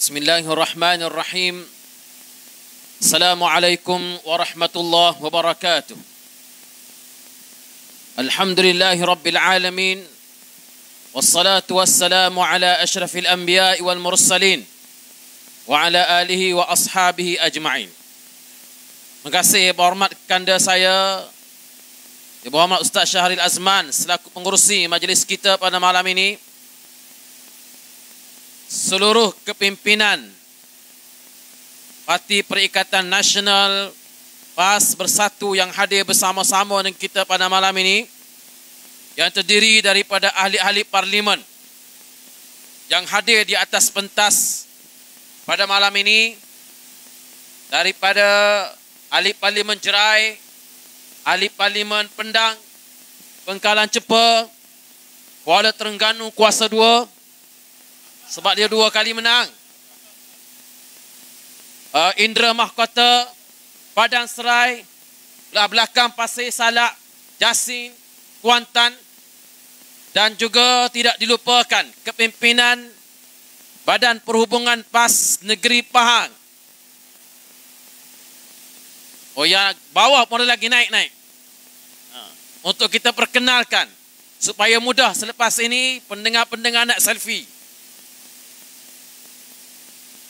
Bismillahirrahmanirrahim. Assalamualaikum warahmatullahi wabarakatuh. Alhamdulillahi rabbil alamin. Wassalatu wassalamu ala ashrafil anbiya'i wal mursalin wa ala alihi wa ashabihi ajma'in. Terima kasih berhormat kanda saya Yang berhormat Ustaz Syahril Azman selaku pengurusi majlis kita pada malam ini, seluruh kepimpinan Parti Perikatan Nasional PAS Bersatu yang hadir bersama-sama dengan kita pada malam ini, yang terdiri daripada ahli-ahli parlimen yang hadir di atas pentas pada malam ini, daripada ahli parlimen Jerai, ahli parlimen Pendang, Bengkalan Cepa, Kuala Terengganu Kuasa 2, sebab dia 2 kali menang, Indra Mahkota, Padang Serai, belah belakang Pasir Salak, Jasin, Kuantan, dan juga tidak dilupakan kepimpinan Badan Perhubungan PAS Negeri Pahang. Oh ya, bawah pun lagi naik-naik. Untuk kita perkenalkan supaya mudah selepas ini pendengar-pendengar nak selfie.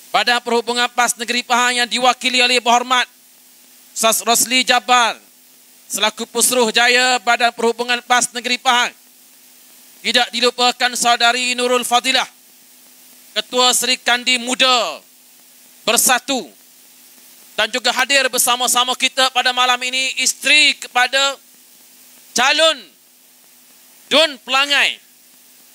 Badan Perhubungan PAS Negeri Pahang yang diwakili oleh berhormat Ustaz Rosli Jabbar selaku Pusruh Jaya Badan Perhubungan PAS Negeri Pahang. Tidak dilupakan Saudari Nurul Fadilah, Ketua Seri Kandi Muda Bersatu, dan juga hadir bersama-sama kita pada malam ini isteri kepada calon Dun Pelangai,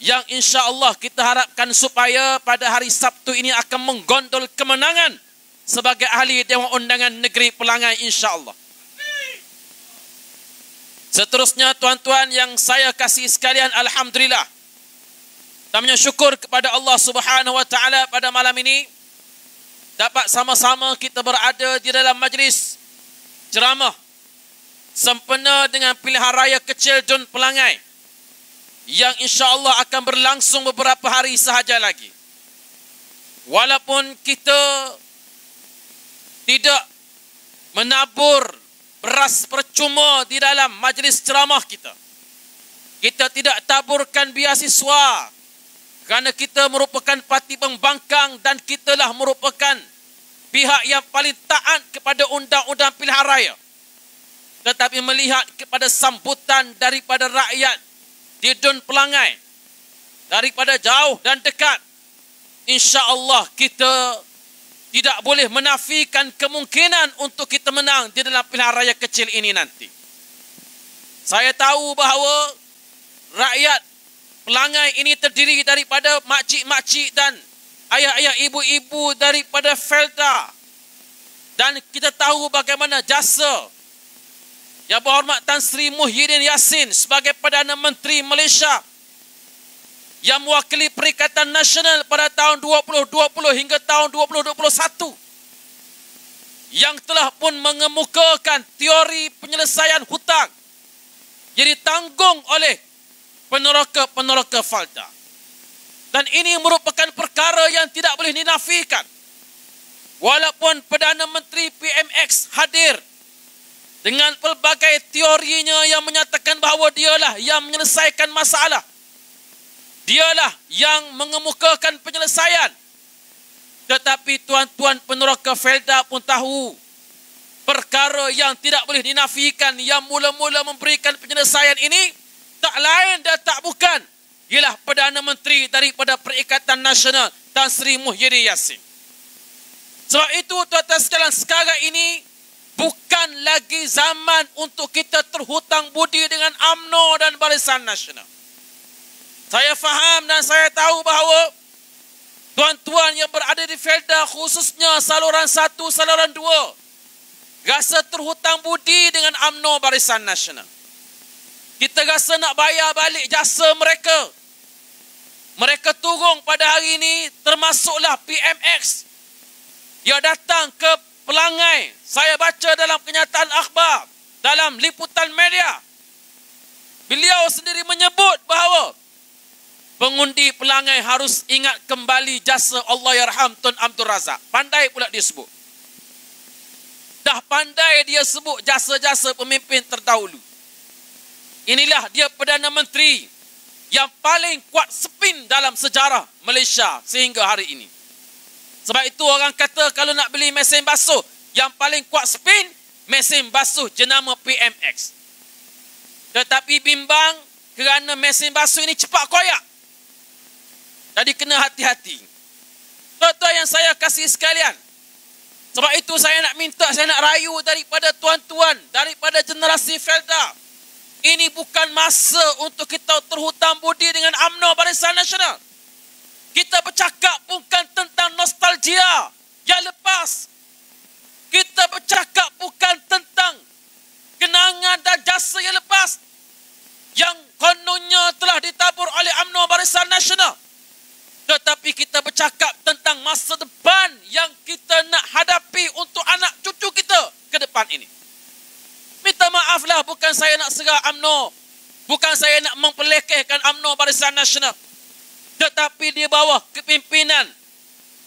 yang insya-Allah kita harapkan supaya pada hari Sabtu ini akan menggondol kemenangan sebagai ahli Dewan Undangan Negeri Pelangai insya-Allah. Seterusnya tuan-tuan yang saya kasih sekalian, alhamdulillah dan syukur kepada Allah Subhanahu wa taala pada malam ini dapat sama-sama kita berada di dalam majlis ceramah sempena dengan pilihan raya kecil Dun Pelangai yang insya-Allah akan berlangsung beberapa hari sahaja lagi. Walaupun kita tidak menabur beras percuma di dalam majlis ceramah kita, kita tidak taburkan biasiswa kerana kita merupakan parti pembangkang dan kitalah merupakan pihak yang paling taat kepada undang-undang pilihan raya. Tetapi melihat kepada sambutan daripada rakyat di Dun Pelangai, daripada jauh dan dekat, insya-Allah kita tidak boleh menafikan kemungkinan untuk kita menang di dalam pilihan raya kecil ini nanti. Saya tahu bahawa rakyat Pelangai ini terdiri daripada makcik-makcik dan ayah-ayah, ibu-ibu daripada Felda, dan kita tahu bagaimana jasa Yang Berhormat Tan Sri Muhyiddin Yassin sebagai Perdana Menteri Malaysia yang mewakili Perikatan Nasional pada tahun 2020 hingga tahun 2021, yang telah pun mengemukakan teori penyelesaian hutang yang ditanggung oleh peneroka-peneroka falda. Dan ini merupakan perkara yang tidak boleh dinafikan. Walaupun Perdana Menteri PMX hadir dengan pelbagai teorinya yang menyatakan bahawa dialah yang menyelesaikan masalah, dialah yang mengemukakan penyelesaian, tetapi tuan-tuan peneroka Felda pun tahu perkara yang tidak boleh dinafikan yang mula-mula memberikan penyelesaian ini tak lain dan tak bukan ialah Perdana Menteri daripada Perikatan Nasional Tan Sri Muhyiddin Yassin. Sebab itu tuan-tuan sekalian, sekarang ini bukan lagi zaman untuk kita terhutang budi dengan UMNO dan Barisan Nasional. Saya faham dan saya tahu bahawa tuan-tuan yang berada di Felda, khususnya saluran 1, saluran 2, rasa terhutang budi dengan UMNO Barisan Nasional. Kita rasa nak bayar balik jasa mereka. Mereka turun pada hari ini, termasuklah PMX yang datang ke Pelangai. Saya baca dalam kenyataan akhbar, dalam liputan media, beliau sendiri menyebut bahawa pengundi pelangai harus ingat kembali jasa Allahyarham Tun Abdul Razak. Pandai pula dia sebut. Dah pandai dia sebut jasa-jasa pemimpin terdahulu. Inilah dia Perdana Menteri yang paling kuat spin dalam sejarah Malaysia sehingga hari ini. Sebab itu orang kata kalau nak beli mesin basuh yang paling kuat spin, mesin basuh jenama PMX. Tetapi bimbang kerana mesin basuh ini cepat koyak. Jadi kena hati-hati. Tuan-tuan yang saya kasih sekalian. Sebab itu saya nak minta, saya nak rayu daripada tuan-tuan, daripada generasi Felda. Ini bukan masa untuk kita terhutang budi dengan UMNO Barisan Nasional. Kita bercakap bukan tentang nostalgia yang lepas. Kita bercakap bukan tentang kenangan dan jasa yang lepas yang kononnya telah ditabur oleh UMNO Barisan Nasional. Tetapi kita bercakap tentang masa depan yang kita nak hadapi untuk anak cucu kita ke depan ini. Minta maaflah, bukan saya nak serang UMNO. Bukan saya nak memperlekehkan UMNO Barisan Nasional. Tetapi di bawah kepimpinan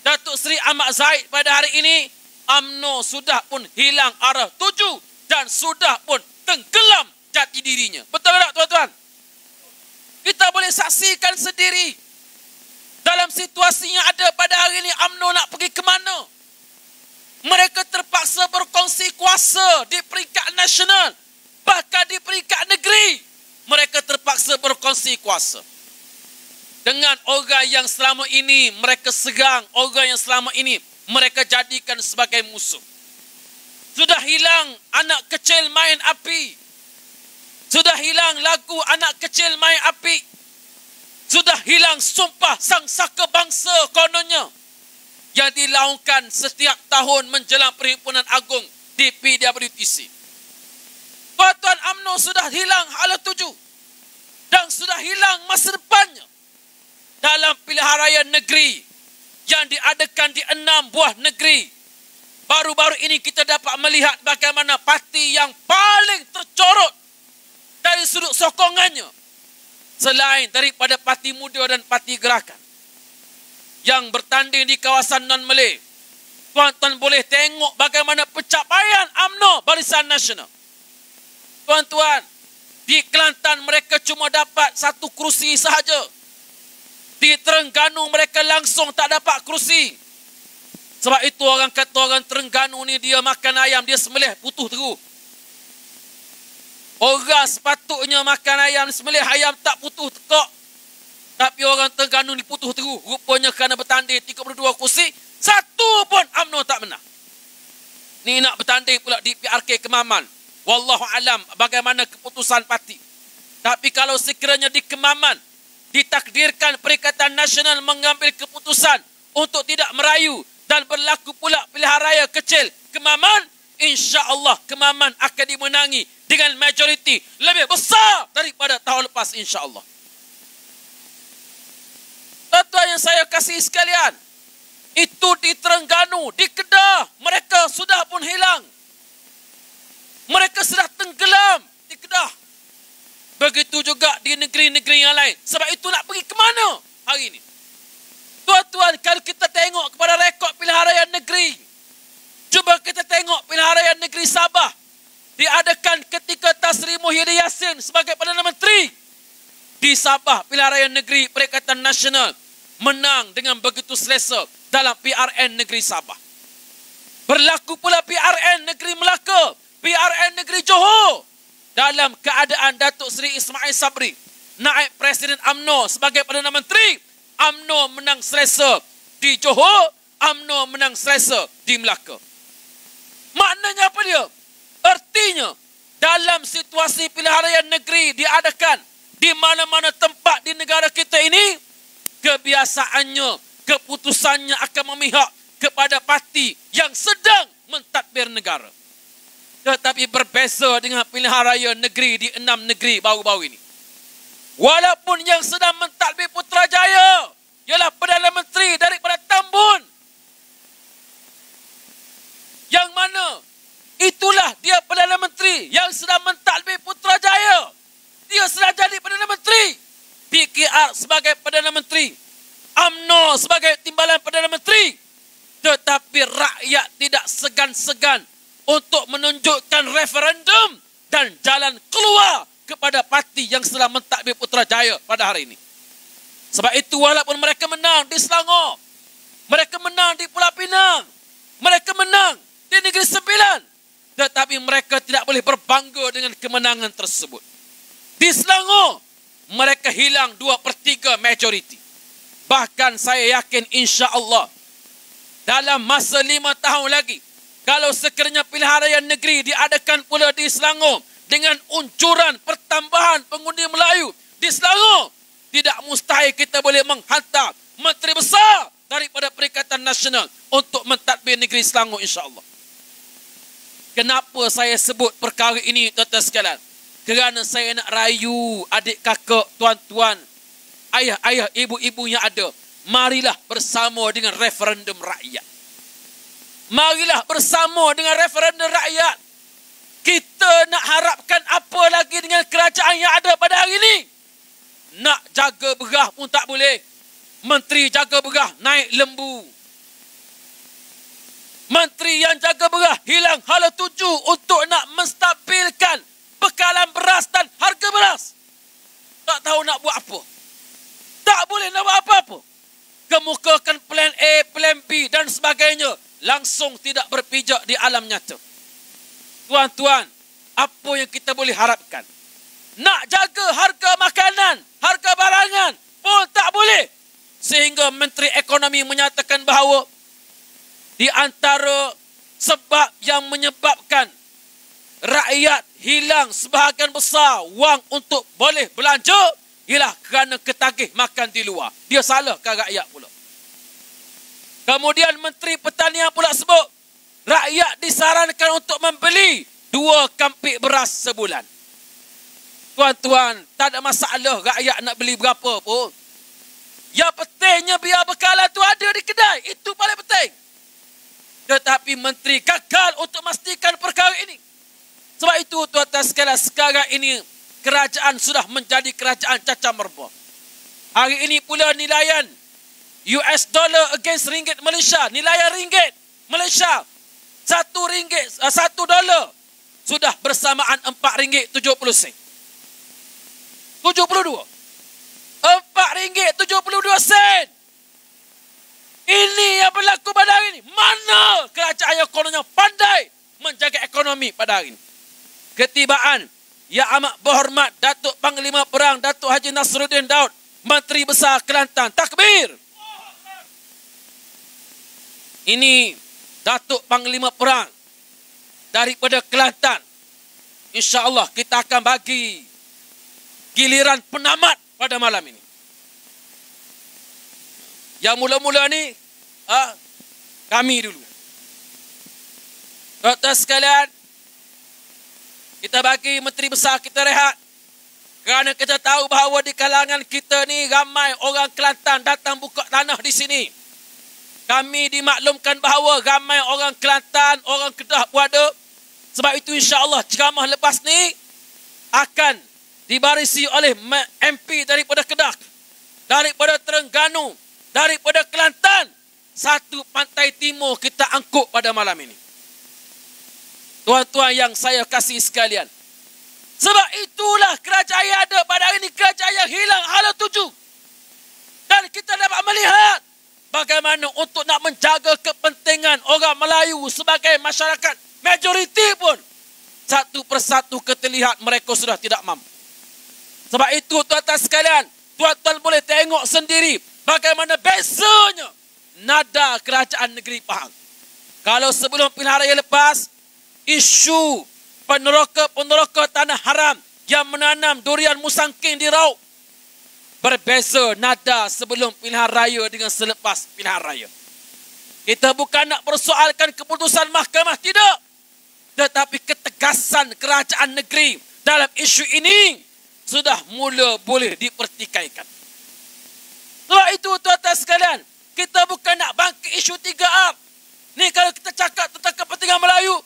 Datuk Seri Ahmad Zahid pada hari ini, UMNO sudah pun hilang arah tuju dan sudah pun tenggelam jati dirinya. Betul tak tuan-tuan? Kita boleh saksikan sendiri. Dalam situasi yang ada pada hari ini, UMNO nak pergi ke mana? Mereka terpaksa berkongsi kuasa di peringkat nasional. Bahkan di peringkat negeri. Mereka terpaksa berkongsi kuasa. Dengan orang yang selama ini mereka serang, orang yang selama ini mereka jadikan sebagai musuh. Sudah hilang anak kecil main api. Sudah hilang lagu anak kecil main api. Sudah hilang sumpah sang saka bangsa kononnya yang dilaungkan setiap tahun menjelang Perhimpunan Agung di PWTC. Tuan-tuan, UMNO sudah hilang hala tuju dan sudah hilang masa depannya dalam pilihan raya negeri yang diadakan di 6 buah negeri. Baru-baru ini kita dapat melihat bagaimana parti yang paling tercorot dari sudut sokongannya, selain daripada Parti Muda dan Parti Gerakan yang bertanding di kawasan non-Malay. Tuan-tuan boleh tengok bagaimana pencapaian UMNO Barisan Nasional. Tuan-tuan, di Kelantan mereka cuma dapat 1 kerusi sahaja. Di Terengganu mereka langsung tak dapat kerusi. Sebab itu orang kata orang Terengganu ni dia makan ayam, dia sembelih putuh terus. Orang sepatutnya makan ayam, sembelih ayam tak putuh tekak. Tapi orang Terengganu ni putuh terus. Rupanya kerana bertanding 32 kursi, 1 pun UMNO tak menang. Ni nak bertanding pula di PRK Kemaman. Wallahualam bagaimana keputusan parti. Tapi kalau sekiranya di Kemaman ditakdirkan Perikatan Nasional mengambil keputusan untuk tidak merayu dan berlaku pula pilihan raya kecil Kemaman, insya-Allah Kemaman akan dimenangi dengan majoriti lebih besar daripada tahun lepas, insya-Allah. Tuan-tuan yang saya kasih sekalian, itu di Terengganu, di Kedah, mereka sudah pun hilang. Mereka sudah tenggelam di Kedah. Begitu juga di negeri-negeri yang lain. Sebab itu nak pergi ke mana hari ini? Tuan-tuan, kalau kita tengok kepada rekod pilihan raya negeri, cuba kita tengok pilihan raya negeri Sabah diadakan ketika Tan Sri Muhyiddin Yassin sebagai Perdana Menteri. Di Sabah, pilihan raya negeri Perikatan Nasional menang dengan begitu selesa dalam PRN negeri Sabah. Berlaku pula PRN negeri Melaka, PRN negeri Johor. Dalam keadaan Datuk Seri Ismail Sabri naib Presiden UMNO sebagai Perdana Menteri, UMNO menang selesa di Johor, UMNO menang selesa di Melaka. Maknanya apa dia? Artinya, dalam situasi pilihan raya negeri diadakan di mana-mana tempat di negara kita ini, kebiasaannya, keputusannya akan memihak kepada parti yang sedang mentadbir negara. Tetapi berbeza dengan pilihan raya negeri di 6 negeri baru-baru ini. Walaupun yang sedang mentadbir Putrajaya ialah Perdana Menteri daripada Tambun, yang mana itulah dia Perdana Menteri yang sedang mentadbir Putrajaya. Dia sudah jadi Perdana Menteri. PRR sebagai Perdana Menteri, UMNO sebagai timbalan Perdana Menteri. Tetapi rakyat tidak segan-segan untuk menunjukkan referendum dan jalan keluar kepada parti yang sedang mentadbir Putrajaya pada hari ini. Sebab itu walaupun mereka menang di Selangor, mereka menang di Pulau Pinang, mereka menang di Negeri Sembilan, tetapi mereka tidak boleh berbangga dengan kemenangan tersebut. Di Selangor, mereka hilang 2/3 majoriti. Bahkan saya yakin insya Allah dalam masa 5 tahun lagi, kalau sekiranya pilihan raya negeri diadakan pula di Selangor dengan unjuran pertambahan pengundi Melayu di Selangor, tidak mustahil kita boleh menghantar menteri besar daripada Perikatan Nasional untuk mentadbir negeri Selangor insya-Allah. Kenapa saya sebut perkara ini tuan-tuan sekalian? Kerana saya nak rayu adik kakak, tuan-tuan, ayah-ayah, ibu-ibu yang ada. Marilah bersama dengan referendum rakyat. Marilah bersama dengan referendum rakyat. Kita nak harapkan apa lagi dengan kerajaan yang ada pada hari ini? Nak jaga berah pun tak boleh. Menteri jaga berah naik lembu. Menteri yang jaga berah hilang hala tuju untuk nak menstabilkan bekalan beras dan harga beras. Tak tahu nak buat apa. Tak boleh nak buat apa-apa. Kemukakan plan A, plan B dan sebagainya. Langsung tidak berpijak di alam nyata. Tuan-tuan, apa yang kita boleh harapkan? Nak jaga harga makanan, harga barangan pun tak boleh. Sehingga Menteri Ekonomi menyatakan bahawa di antara sebab yang menyebabkan rakyat hilang sebahagian besar wang untuk boleh belanja ialah kerana ketagih makan di luar. Dia salahkan rakyat pula. Kemudian Menteri Pertanian pula sebut rakyat disarankan untuk membeli 2 kampik beras sebulan. Tuan-tuan, tak ada masalah rakyat nak beli berapa pun. Yang pentingnya biar bekalan tu ada di kedai. Itu paling penting. Tetapi Menteri gagal untuk memastikan perkara ini. Sebab itu tuan-tuan sekalian, sekarang ini kerajaan sudah menjadi kerajaan cacah merbah. Hari ini pula nilaian US dollar against ringgit Malaysia, nilaian ringgit Malaysia $1 sudah bersamaan RM4.70. 72. RM4.72. Ini yang berlaku pada hari ini. Mana kerajaan yang kononnya pandai menjaga ekonomi pada hari ini? Ketibaan Yang Amat Berhormat Datuk Panglima Perang Datuk Haji Nasruddin Daud, Menteri Besar Kelantan. Takbir. Ini Datuk Panglima Perang daripada Kelantan. InsyaAllah kita akan bagi giliran penamat pada malam ini. Yang mula-mula ni kami dulu. Tuan-tuan sekalian, kita bagi Menteri Besar kita rehat. Kerana kita tahu bahawa di kalangan kita ni ramai orang Kelantan datang buka tanah di sini. Kami dimaklumkan bahawa ramai orang Kelantan, orang Kedah pun ada. Sebab itu insya-Allah ceramah lepas ni akan dibarisi oleh MP daripada Kedah, daripada Terengganu, daripada Kelantan. Satu pantai timur kita angkut pada malam ini. Tuan-tuan yang saya kasih sekalian. Sebab itulah kerajaan yang ada pada hari ini, kerajaan yang hilang hala tuju. Dan kita dapat melihat bagaimana untuk nak menjaga kepentingan orang Melayu sebagai masyarakat majoriti pun satu persatu kita lihat mereka sudah tidak mampu. Sebab itu tuan-tuan sekalian, tuan-tuan boleh tengok sendiri bagaimana bezanya nada kerajaan negeri Pahang. Kalau sebelum pilihan raya lepas, isu peneroka tanah haram yang menanam durian musangking di Raub, berbeza nada sebelum pilihan raya dengan selepas pilihan raya. Kita bukan nak persoalkan keputusan mahkamah, tidak. Tetapi ketegasan kerajaan negeri dalam isu ini sudah mula boleh dipertikaikan. Sebab itu tuan-tuan sekalian, kita bukan nak bangkit isu 3R. Ni kalau kita cakap tentang kepentingan Melayu,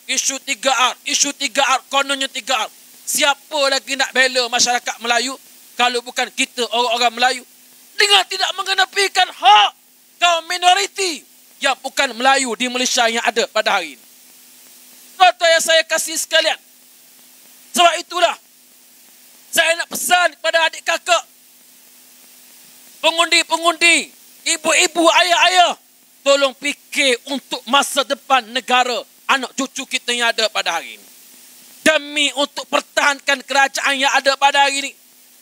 isu 3R, kononnya 3R. Siapa lagi nak bela masyarakat Melayu kalau bukan kita orang-orang Melayu dengan tidak mengenepikan hak kaum minoriti yang bukan Melayu di Malaysia yang ada pada hari ini. Tuan-tuan yang saya kasih sekalian, sebab itulah saya nak pesan kepada adik kakak, pengundi-pengundi, ibu-ibu, ayah-ayah, tolong fikir untuk masa depan negara, anak cucu kita yang ada pada hari ini. Demi untuk pertahankan kerajaan yang ada pada hari ini,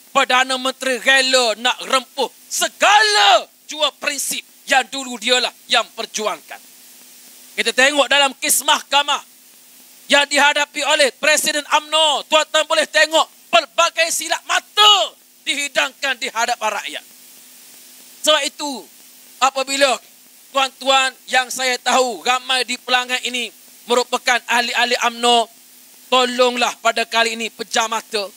Perdana Menteri rela nak rempuh segala jua prinsip yang dulu dialah yang perjuangkan. Kita tengok dalam kes mahkamah yang dihadapi oleh Presiden UMNO, tuan-tuan boleh tengok pelbagai silap mata dihidangkan di hadapan rakyat. Sebab itu, apabila tuan-tuan yang saya tahu ramai di pelanggan ini merupakan ahli-ahli UMNO, tolonglah pada kali ini pejam mata.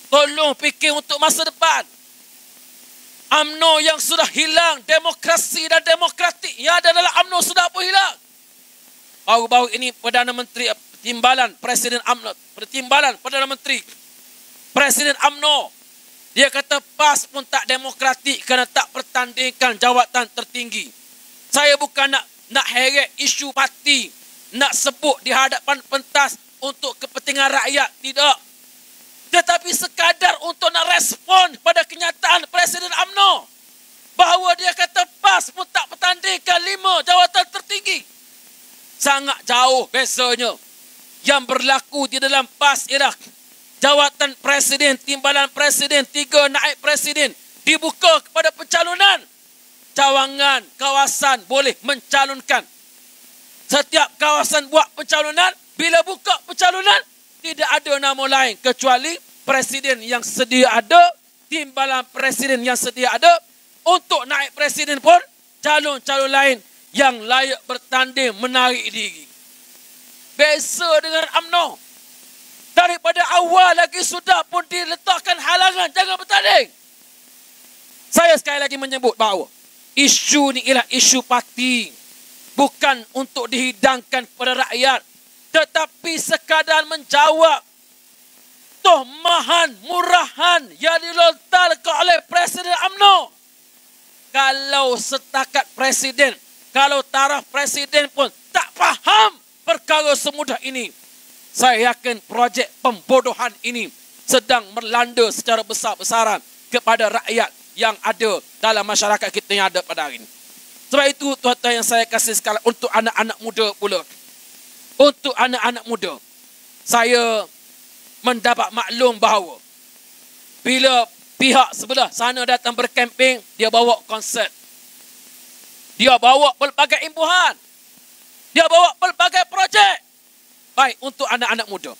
Tolong fikir untuk masa depan. UMNO yang sudah hilang demokrasi dan demokratik yang ada dalam UMNO sudah pun hilang. Baru-baru ini Perdana Menteri Pertimbalan Presiden UMNO, Pertimbalan Perdana Menteri Presiden UMNO, dia kata PAS pun tak demokratik kerana tak pertandingkan jawatan tertinggi. Saya bukan nak heret isu parti, nak sebut di hadapan pentas untuk kepentingan rakyat, tidak. Tetapi sekadar untuk nak respon pada kenyataan Presiden UMNO bahawa dia kata PAS pun tak pertandingkan 5 jawatan tertinggi. Sangat jauh bezanya. Yang berlaku di dalam PAS ialah jawatan presiden, timbalan presiden, 3 naib presiden dibuka kepada pencalonan. Cawangan kawasan boleh mencalonkan. Setiap kawasan buat pencalonan, bila buka pencalonan, tidak ada nama lain kecuali presiden yang sedia ada, timbalan presiden yang sedia ada. Untuk naik presiden pun calon-calon lain yang layak bertanding menarik diri. Beza dengan UMNO. Daripada awal lagi sudah pun diletakkan halangan, jangan bertanding. Saya sekali lagi menyebut bahawa isu ni ialah isu parti, bukan untuk dihidangkan kepada rakyat, tetapi sekadar menjawab tuhmahan murahan yang dilontarkan oleh Presiden UMNO. Kalau setakat presiden, kalau taraf presiden pun tak faham perkara semudah ini, saya yakin projek pembodohan ini sedang melanda secara besar-besaran kepada rakyat yang ada dalam masyarakat kita yang ada pada hari ini. Sebab itu tuan-tuan yang saya kasih sekali, untuk anak-anak muda pula. Untuk anak-anak muda, saya mendapat maklum bahawa bila pihak sebelah sana datang berkemping, dia bawa konsert. Dia bawa pelbagai imbuhan. Dia bawa pelbagai projek. Baik, untuk anak-anak muda,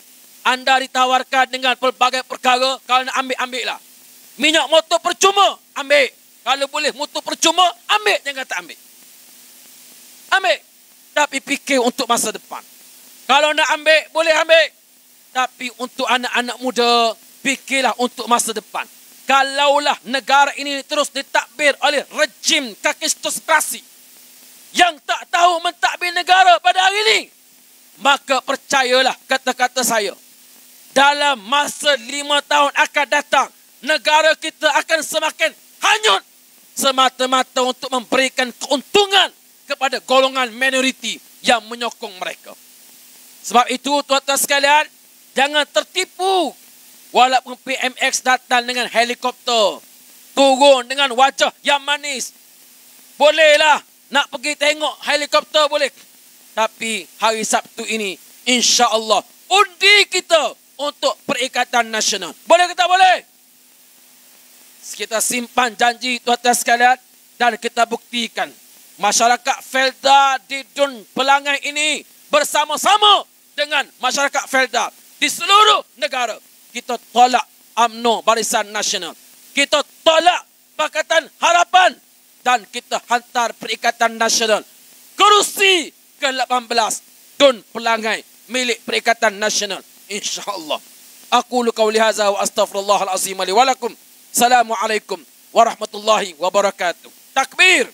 anda ditawarkan dengan pelbagai perkara. Kalau nak ambil lah. Minyak motor percuma, ambil. Kalau boleh motor percuma, ambil. Jangan tak ambil. Ambil. Tapi fikir untuk masa depan. Kalau nak ambil, boleh ambil. Tapi untuk anak-anak muda, fikirlah untuk masa depan. Kalaulah negara ini terus ditadbir oleh rejim kakistokrasi yang tak tahu mentadbir negara pada hari ini, maka percayalah kata-kata saya, dalam masa 5 tahun akan datang, negara kita akan semakin hanyut semata-mata untuk memberikan keuntungan kepada golongan minoriti yang menyokong mereka. Sebab itu tuan-tuan sekalian, jangan tertipu. Walaupun PMX datang dengan helikopter, turun dengan wajah yang manis, bolehlah nak pergi tengok helikopter, boleh. Tapi hari Sabtu ini, insya-Allah, undi kita untuk Perikatan Nasional. Boleh ke tak boleh? Kita simpan janji tuan-tuan sekalian dan kita buktikan. Masyarakat Felda di Dun Pelangai ini bersama-sama dengan masyarakat Felda di seluruh negara. Kita tolak UMNO Barisan Nasional. Kita tolak Pakatan Harapan. Dan kita hantar Perikatan Nasional. Kerusi ke-18 Dun Pelangai milik Perikatan Nasional. InsyaAllah. Aku qawli hadza wa astaghfirullahal azim li wa lakum. Assalamualaikum warahmatullahi wabarakatuh. Takbir.